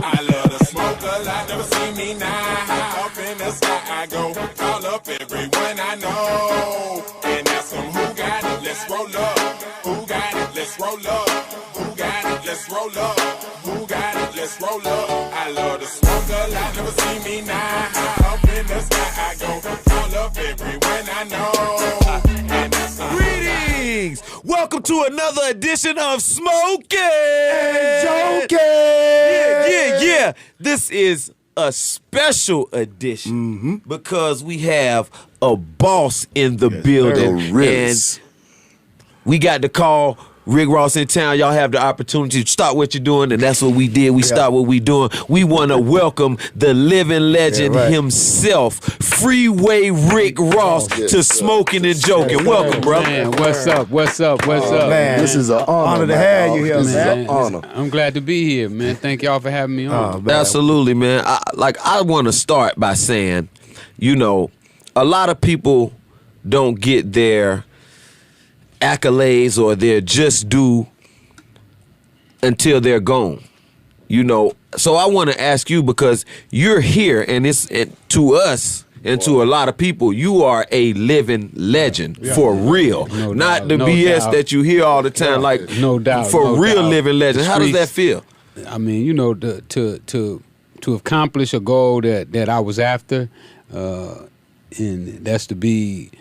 I love to smoke a lot, never see me now. High up in the sky I go, call up everyone I know. And ask them who got it, let's roll up. Who got it, let's roll up. Who got it, let's roll up. Who got it, let's roll up. I love to smoke a lot, never see me now. High up in the sky I go, call up everyone I know. And ask them Greetings! Welcome to another edition of Smokin and Jokin. Yeah. This is a special edition because we have a boss in the building. And we got to call Rick Ross in town. Y'all have the opportunity to start what you're doing, and that's what we did. We start what we doing. We want to welcome the living legend himself, Freeway Rick Ross, to Smokin and Jokin. Welcome, bro. Man, what's up? Man, This is an honor to have you here, man. I'm glad to be here, man. Thank y'all for having me on. Absolutely, man. I want to start by saying, a lot of people don't get their accolades or their just due until they're gone. So I want to ask you, because you're here, and to us and to a lot of people, you are a living legend for real. Not the BS that you hear all the time, no doubt, for real living legend. How does that feel? I mean, to accomplish a goal that I was after, and that's to be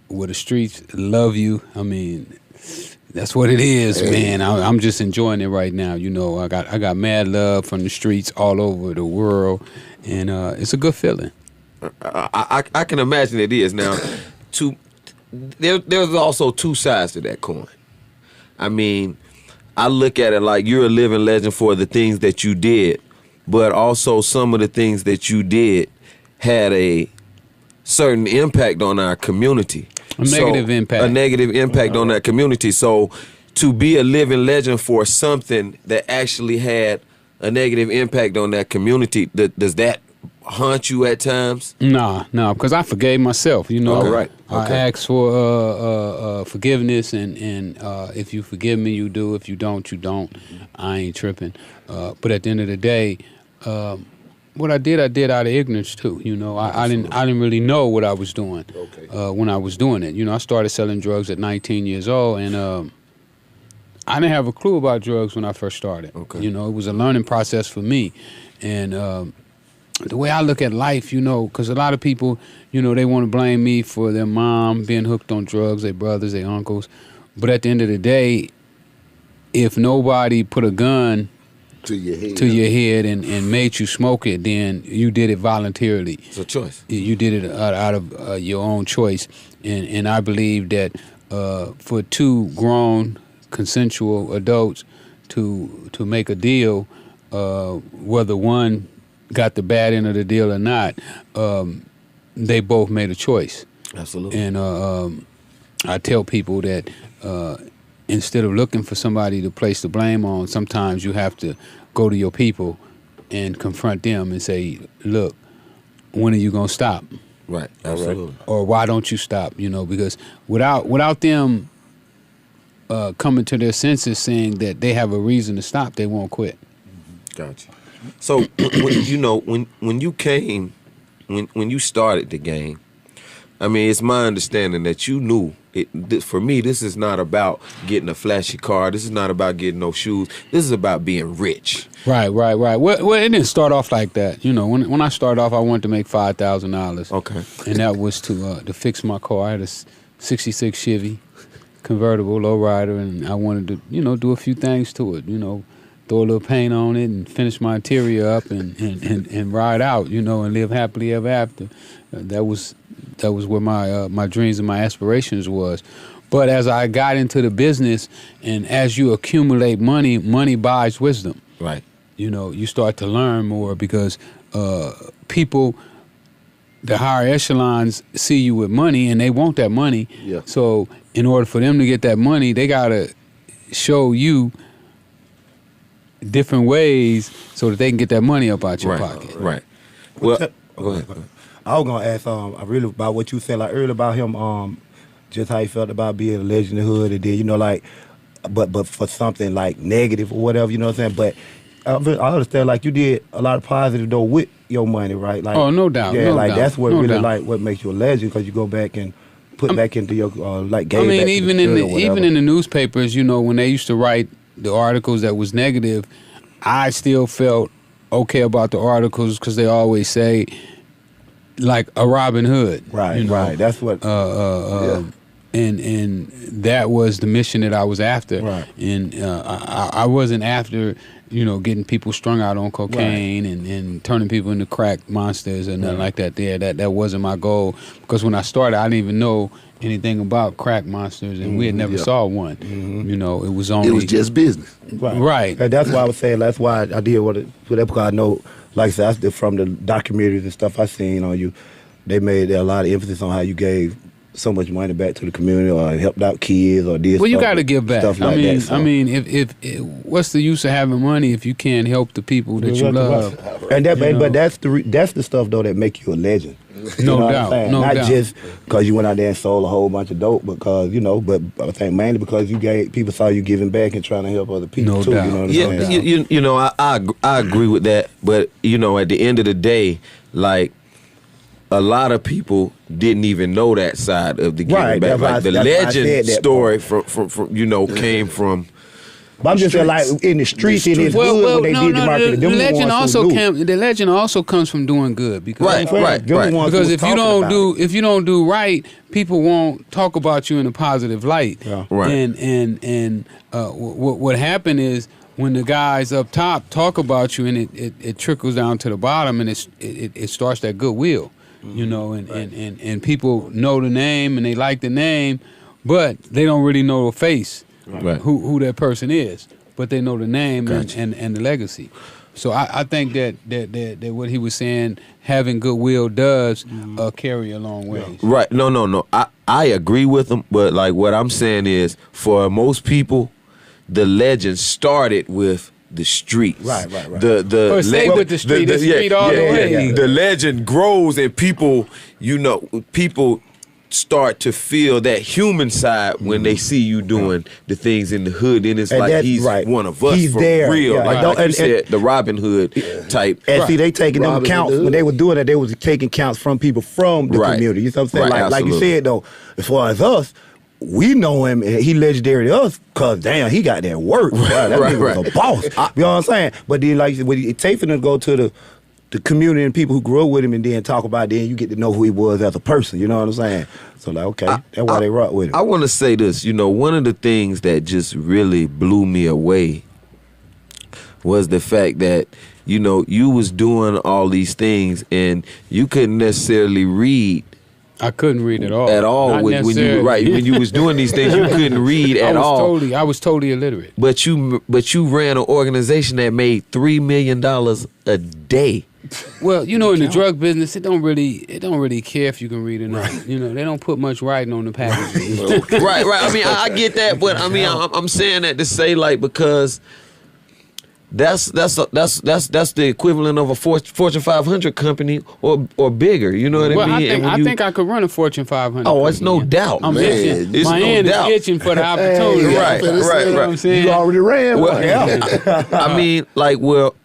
where the streets love you. I mean, that's what it is, man. I'm just enjoying it right now. I got mad love from the streets all over the world, and it's a good feeling. I can imagine it is. Now, there's also two sides to that coin. I mean, I look at it like you're a living legend for the things that you did, but also some of the things that you did had a certain impact on our community. A negative impact on that community. So to be a living legend for something that actually had a negative impact on that community, does that haunt you at times? No, because I forgave myself. Okay. I asked for forgiveness, and if you forgive me, you do. If you don't, you don't. I ain't tripping. But at the end of the day, what I did out of ignorance too. I didn't really know what I was doing when I was doing it. I started selling drugs at 19 years old, and I didn't have a clue about drugs when I first started. It was a learning process for me, and the way I look at life, because a lot of people, they want to blame me for their mom being hooked on drugs, their brothers, their uncles, but at the end of the day, if nobody put a gun to your head and made you smoke it, then you did it voluntarily. It's a choice. You did it out of your own choice, and I believe that for two grown, consensual adults to make a deal, whether one got the bad end of the deal or not, they both made a choice. Absolutely. And I tell people that instead of looking for somebody to place the blame on, sometimes you have to go to your people and confront them and say, look, when are you going to stop? Right, absolutely. Or why don't you stop? Because without them coming to their senses saying that they have a reason to stop, they won't quit. Gotcha. So, when you came, when you started the game, I mean, it's my understanding that you knew for me, this is not about getting a flashy car. This is not about getting no shoes. This is about being rich. Right. Well, it didn't start off like that. When I started off, I wanted to make $5,000. Okay. And that was to fix my car. I had a '66 Chevy convertible lowrider, and I wanted to, do a few things to it. Throw a little paint on it and finish my interior up and ride out. And live happily ever after. That was where my dreams and my aspirations was. But as I got into the business, and as you accumulate money, money buys wisdom. Right. You start to learn more because people, the higher echelons, see you with money and they want that money. Yeah. So in order for them to get that money, they gotta show you different ways so that they can get that money up out your pocket. Right. Well, go ahead. I was gonna ask really about what you said earlier about him, just how he felt about being a legend in the hood, and then but for something like negative or whatever, you know what I'm saying? But I understand. Like you did a lot of positive though with your money, right? Like, Oh, no doubt. Yeah, no like doubt, that's what no really doubt. like what makes you a legend because you go back and put back into your like. I Gave mean, back to even the in field the or whatever. even in the newspapers, you know, when they used to write the articles that was negative, I still felt okay about the articles because they always say like a Robin Hood, Right, you know? right. That's what. And that was the mission that I was after. Right. And I wasn't after, you know, getting people strung out on cocaine and turning people into crack monsters or nothing like that. There, that wasn't my goal because when I started, I didn't even know anything about crack monsters, and we had never saw one. You know, it was only It was just business. right. And that's why I was saying. That's why I did what because I know, like I said, I did from the documentaries and stuff I seen on you. They made a lot of emphasis on how you gave so much money back to the community or helped out kids or did Well, you stuff- got to give back. stuff like that, so. I mean, if what's the use of having money if you can't help the people that you love? And that, You know? but that's the stuff though that make you a legend. No You know what I'm doubt, saying? no Not doubt. just because you went out there and sold a whole bunch of dope, because but I think mainly because you gave people saw you giving back and trying to help other people No too. doubt. You know what I'm Yeah, saying? you know, I agree with that, but you know, at the end of the day, like a lot of people didn't even know that side of the giving Right, back. that's why Like the that's why I legend said that story from you know came from. But I'm just saying, like in the streets, in his hood, when they did the marketing, them the the legend ones who also knew. the legend also comes from doing good because Right, right, Them the right. ones who because was if you talking don't about do it. if you don't do right, people won't talk about you in a positive light. Yeah. Right. And what happened is when the guys up top talk about you and it trickles down to the bottom and it starts that goodwill, you know, and people know the name and they like the name, but they don't really know the face, Right. who that person is, but they know the name Gotcha. and the legacy. So I think that what he was saying, having goodwill does carry a long ways. Right. No. I agree with him, but like what I'm saying is, for most people, the legend started with the streets. Right. The Or stay with the street, it's street all the way. The legend grows, and people, you know, people start to feel that human side when they see you doing the things in the hood, and it's And like that's he's right. one of us He's for there. real. Yeah. Like, Right. like you And- said, the Robin Hood type. And see, they taking them Robin counts Hood. when they were doing that. They was taking counts from people from the Right. community. You know what I'm saying? Right, Like you absolutely. said though, as far as us, we know him. And he legendary to us because damn, he got that work. Wow, that Right, nigga was a boss. You know what I'm saying? But then like when it takes him to go to the community and people who grew up with him and then talk about it, then you get to know who he was as a person. You know what I'm saying? So like, okay, that's why they rock with him. I want to say this. You know, one of the things that just really blew me away was the fact that, you know, you was doing all these things and you couldn't necessarily read I couldn't read at all. Not when you necessarily. when you was doing these things. You couldn't read at all. I was totally illiterate. But you ran an organization that made $3 million a day. Well, you know, in the drug business, it don't really care if you can read or not. You know, they don't put much writing on the packaging. Right. I mean, I get that, but I mean, I'm saying that to say, like, because that's the equivalent of a Fortune 500 company or bigger. You know what Well, I mean? I think I could run a Fortune 500. Oh, it's no company. doubt. I'm Man, itching. it's My no hand doubt. is itching for the opportunity. Hey, Right, I'm finna right, say, You know what I'm saying? You already ran Well, one. yeah. I mean, like, well,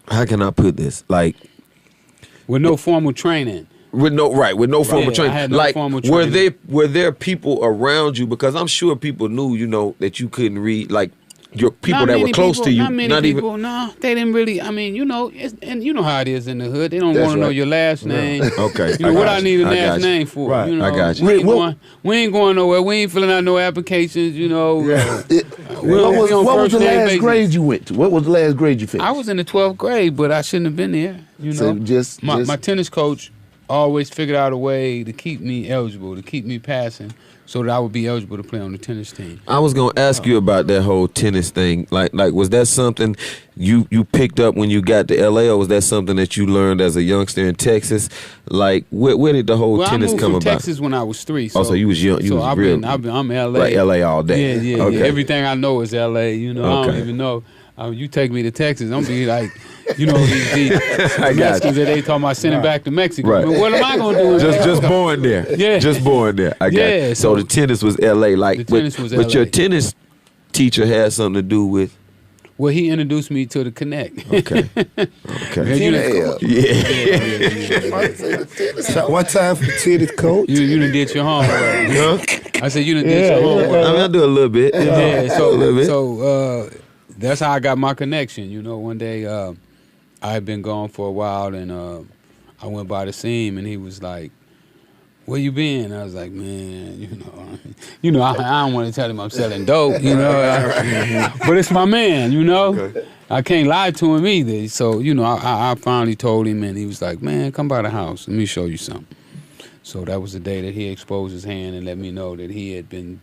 how can I put this? Like, With no formal training. with no formal I training. had no Like, formal were training. there people around you? Because I'm sure people knew, you know, that you couldn't read. Like, your people Not that were many close people- to you, Not many even. people. No, they didn't really. I mean, you know, and you know how it is in the hood. They don't That's want to know right. your last name. Okay, You know I what got I you. need a I got last you. name for? Right, You know, I got you. We ain't going nowhere. We ain't filling out no applications. You know. Yeah. What was on the first name last basis. grade you went to? What was the last grade you finished? I was in the 12th grade, but I shouldn't have been there. You know, So just- my tennis coach always figured out a way to keep me eligible, to keep me passing, so that I would be eligible to play on the tennis team. I was gonna ask you about that whole tennis thing. Like, was that something you picked up when you got to LA, or was that something that you learned as a youngster in Texas? Like, where did the whole Well, tennis I moved come from about? Texas when I was 3. So, Oh, so you was young. You so was I'm LA. like LA all day. Yeah. Okay. Everything I know is LA. You know, I don't Okay. even know. You take me to Texas, I'm be like, you know, these I got Mexicans that they talking about sending back to Mexico. Right. I mean, what am I gonna do? in Just Mexico? born there. Yeah. Just born there. I got Yeah, you. So so the tennis was LA. Like, the tennis was but your LA. tennis teacher had something to do with. Well, he introduced me to the Connect. Okay. Okay. So one time for the titties, coach. You done did your homework. I said you done did your homework. I mean, I do a little bit. Yeah, a little bit. so that's how I got my connection. You know, one day I had been gone for a while, and I went by to see him, and he was like, "Where you been?" I was like, "Man, I don't want to tell him I'm selling dope, but it's my man, Okay. I can't lie to him either." So, I finally told him, and he was like, "Man, come by the house. Let me show you something." So that was the day that he exposed his hand and let me know that he had been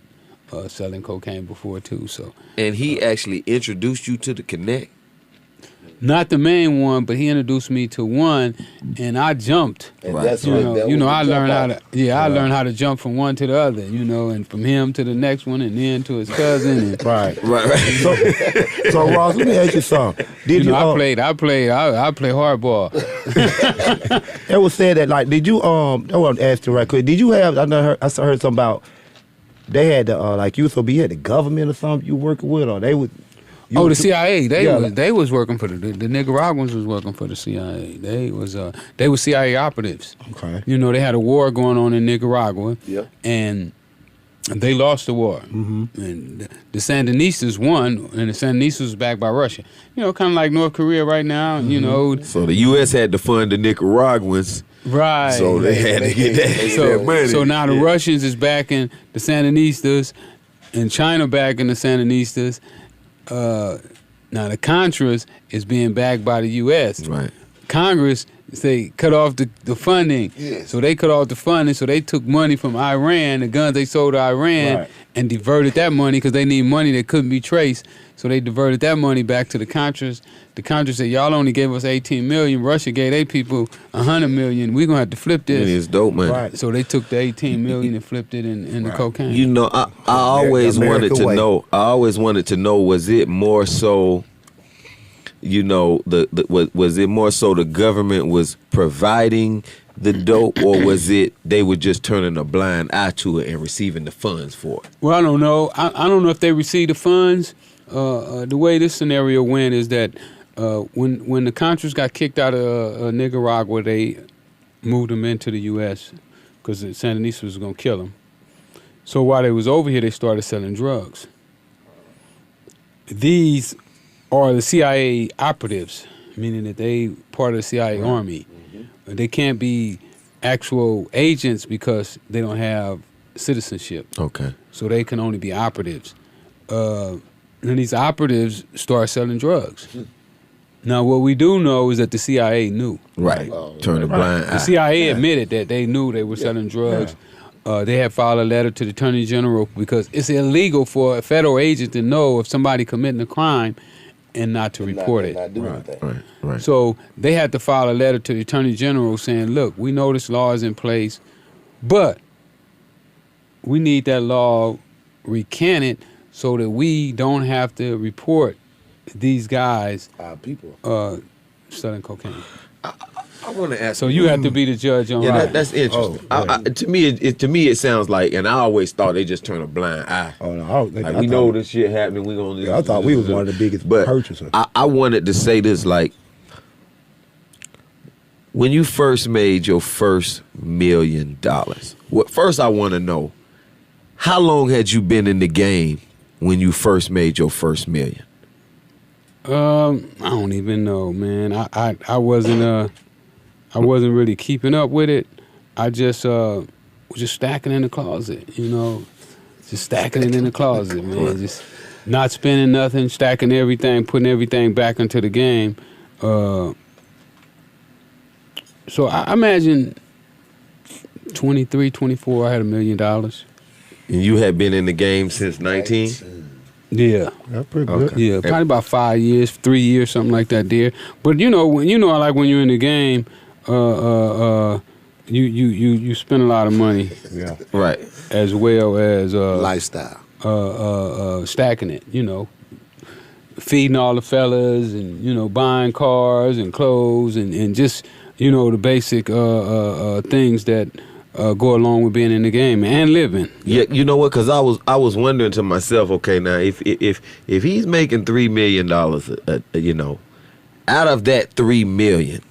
selling cocaine before too. So, and he actually introduced you to the Connect? Not the main one, but he introduced me to one, and I jumped. And Right. that's I learned how to. to. I learned how to jump from one to the other. And from him to the next one, and then to his cousin. And, Right. So Ross, let me ask you something. Did you? I play hardball. It was said that did you I want to ask you right quick. Did you have? I heard something about they had the you so be had the government or something you working with, or they would. The CIA. They was working for the Nicaraguans was working for the CIA. They were CIA operatives. Okay. They had a war going on in Nicaragua. Yeah. And they lost the war. Mm-hmm. And the Sandinistas won, and the Sandinistas was backed by Russia. Kind of like North Korea right now. Mm-hmm. So the U.S. had to fund the Nicaraguans. Right. So they had to get that money. So now the Russians is backing the Sandinistas, and China backing the Sandinistas. Now the Contras is being backed by the U.S. Right. Congress say cut off the funding. Yes. So they cut off the funding. So they took money from Iran, the guns they sold to Iran, Right. and diverted that money because they need money that couldn't be traced. So they diverted that money back to the Contras. The Contras said, y'all only gave us $18 million. Russia gave their people $100 million. We're going to have to flip this. It's dope, man. Right. So they took the $18 million and flipped it in the cocaine. I always wanted America to way. know. I always wanted to know, was it more so, was it more so the government was providing the dope, or was it they were just turning a blind eye to it and receiving the funds for it? Well, I don't know. I don't know if they received the funds. The way this scenario went is that when the Contras got kicked out of Nicaragua, they moved them into the U.S. because the Sandinistas was going to kill them. So while they was over here, they started selling drugs. These are the CIA operatives, meaning that they part of the CIA Army. Mm-hmm. They can't be actual agents because they don't have citizenship. Okay. So they can only be operatives. And these operatives start selling drugs. Now, what we do know is that the CIA knew. Right. Turn a blind eye. The CIA admitted that they knew they were selling drugs. They had filed a letter to the Attorney General because it's illegal for a federal agent to know if somebody committing a crime and not to report it. Not do anything. Right. So they had to file a letter to the Attorney General saying, look, we know this law is in place, but we need that law recanted so that we don't have to report these guys Our people. selling cocaine. I want to ask. So you have to be the judge on right. That's interesting. To me, it sounds like, and I always thought they just turn a blind eye. Oh no, Like, we know this shit happening. We gonna. Yeah, I thought we was one of the biggest purchasers. I wanted to say this, like, when you first made your first $1 million. First, I want to know, how long had you been in the game when you first made your first $1 million? I don't even know, man. I wasn't really keeping up with it. I just was just stacking in the closet, just stacking it in the closet, man. Just not spending nothing, stacking everything, putting everything back into the game. So I imagine 23, 24, I had $1 million. And you had been in the game since 19? Yeah. That's pretty good. Yeah, probably about 5 years, 3 years, something like that, dear. But when you're in the game, you spend a lot of money. Yeah. Right. As well as Lifestyle. stacking it, feeding all the fellas and buying cars and clothes and just the basic things that go along with being in the game and living. Yeah, you know what? Because I was wondering to myself, okay, now if he's making $3 million, you know, out of that $3 million,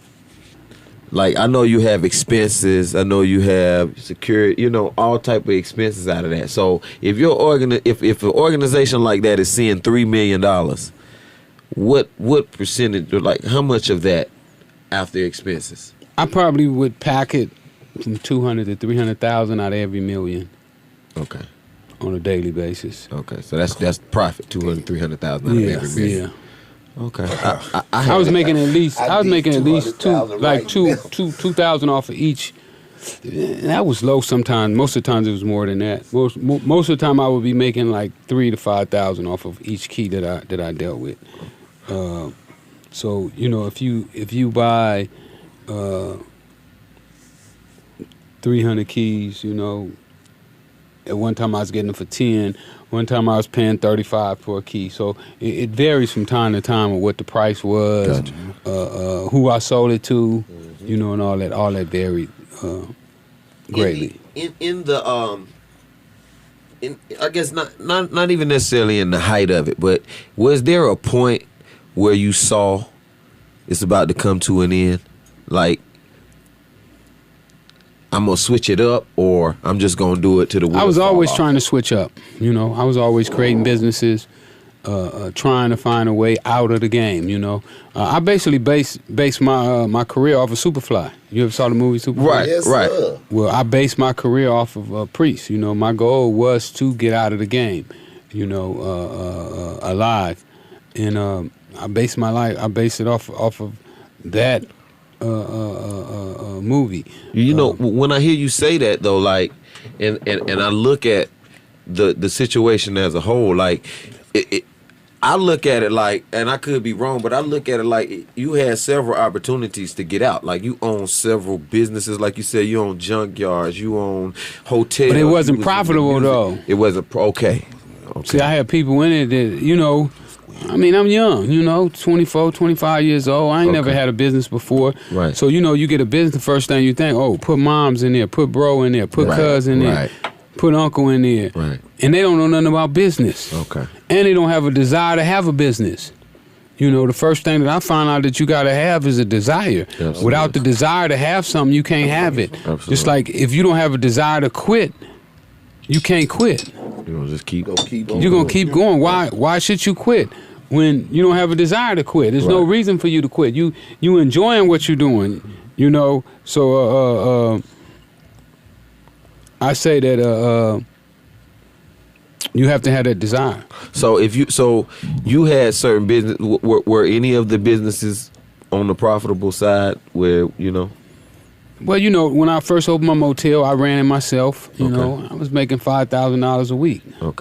like I know you have expenses, I know you have security, you know, all type of expenses out of that. So if if an organization like that is seeing $3 million, what percentage, or like how much of that after expenses? I probably would pack it from 200 to 300,000 out of every million. Okay. On a daily basis. Okay, so that's profit, 200, 300,000 out of every million. Yeah. Okay. I was making at least two thousand off of each. That was low sometimes. Most of the times it was more than that. Most of the time I would be making like 3,000 to 5,000 off of each key that I dealt with. So you know, if you buy 300 keys, you know, at one time I was getting them for 10. One time I was paying 35 for a key. So it varies from time to time of what the price was, gotcha. Who I sold it to, you know, and all that varied greatly. In the I guess not even necessarily in the height of it, but was there a point where you saw it's about to come to an end? Like, I'm going to switch it up, or I'm just going to do it to the wheels I was always fall off? trying to switch up. You know, I was always creating businesses, trying to find a way out of the game, you know. I basically based my career off of Superfly. You ever saw the movie Superfly? Right, Yes, right. sir. Well, I based my career off of Priest. You know, my goal was to get out of the game, you know, alive. And I based it off of that movie. You know, when I hear you say that though, like, and I look at the situation as a whole, like, I look at it like, and I could be wrong, but I look at it like you had several opportunities to get out. Like, you own several businesses, like you said, you own junkyards, you own hotels. But it wasn't profitable though. It wasn't okay. See, I had people in it that, you know, I mean, I'm young, you know, 24, 25 years old. I ain't never had a business before. Right. So, you know, you get a business, the first thing you think, oh, put moms in there, put bro in there, put cuz in there, put uncle in there. Right. And they don't know nothing about business. Okay. And they don't have a desire to have a business. You know, the first thing that I found out that you got to have is a desire. Absolutely. Without the desire to have something, you can't have it. Absolutely. Just like if you don't have a desire to quit, you can't quit. You know, just keep on. You're going to keep going. Why should you quit when you don't have a desire to quit? There's no reason for you to quit. You enjoying what you're doing, you know. So I say that you have to have that desire. So you had certain business. Were any of the businesses on the profitable side where, you know? Well, you know, when I first opened my motel, I ran it myself. You know, I was making $5,000 a week. Okay.